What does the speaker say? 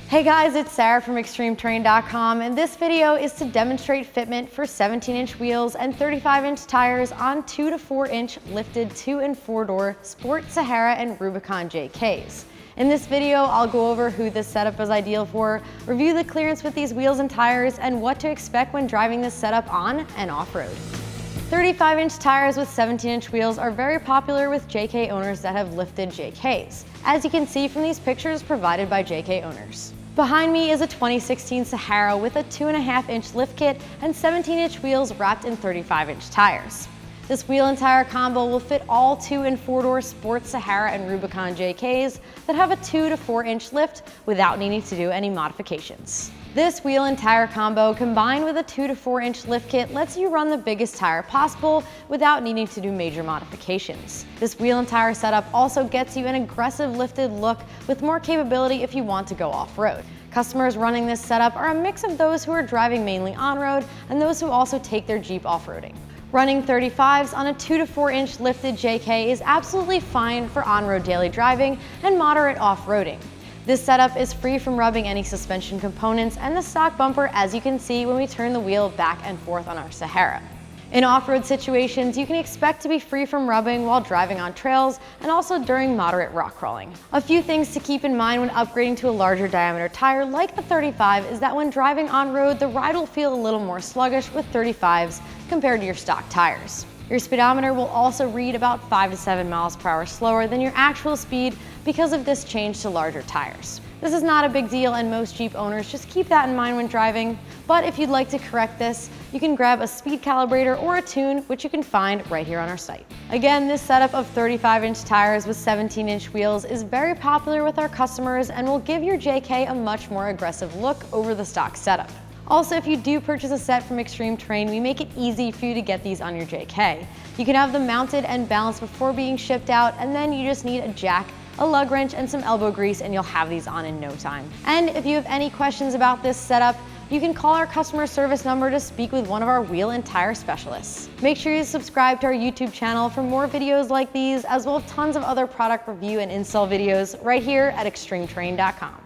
Hey guys, it's Sarah from ExtremeTerrain.com, and this video is to demonstrate fitment for 17-inch wheels and 35-inch tires on 2 to 4-inch lifted 2 and 4-door Sport Sahara and Rubicon JKs. In this video, I'll go over who this setup is ideal for, review the clearance with these wheels and tires, and what to expect when driving this setup on and off-road. 35-inch tires with 17-inch wheels are very popular with JK owners that have lifted JKs, as you can see from these pictures provided by JK owners. Behind me is a 2016 Sahara with a 2.5-inch lift kit and 17-inch wheels wrapped in 35-inch tires. This wheel and tire combo will fit all 2 and 4-door Sport Sahara and Rubicon JKs that have a 2 to 4-inch lift without needing to do any modifications. This wheel and tire combo combined with a 2 to 4-inch lift kit lets you run the biggest tire possible without needing to do major modifications. This wheel and tire setup also gets you an aggressive lifted look with more capability if you want to go off-road. Customers running this setup are a mix of those who are driving mainly on-road and those who also take their Jeep off-roading. Running 35s on a 2 to 4-inch lifted JK is absolutely fine for on-road daily driving and moderate off-roading. This setup is free from rubbing any suspension components and the stock bumper, as you can see when we turn the wheel back and forth on our Sahara. In off-road situations, you can expect to be free from rubbing while driving on trails and also during moderate rock crawling. A few things to keep in mind when upgrading to a larger diameter tire like the 35 is that when driving on-road, the ride will feel a little more sluggish with 35s compared to your stock tires. Your speedometer will also read about 5 to 7 miles per hour slower than your actual speed because of this change to larger tires. This is not a big deal, and most Jeep owners just keep that in mind when driving, but if you'd like to correct this, you can grab a speed calibrator or a tune, which you can find right here on our site. Again, this setup of 35-inch tires with 17-inch wheels is very popular with our customers and will give your JK a much more aggressive look over the stock setup. Also, if you do purchase a set from ExtremeTerrain, we make it easy for you to get these on your JK. You can have them mounted and balanced before being shipped out, and then you just need a jack, a lug wrench, and some elbow grease, and you'll have these on in no time. And if you have any questions about this setup, you can call our customer service number to speak with one of our wheel and tire specialists. Make sure you subscribe to our YouTube channel for more videos like these, as well as tons of other product review and install videos right here at ExtremeTerrain.com.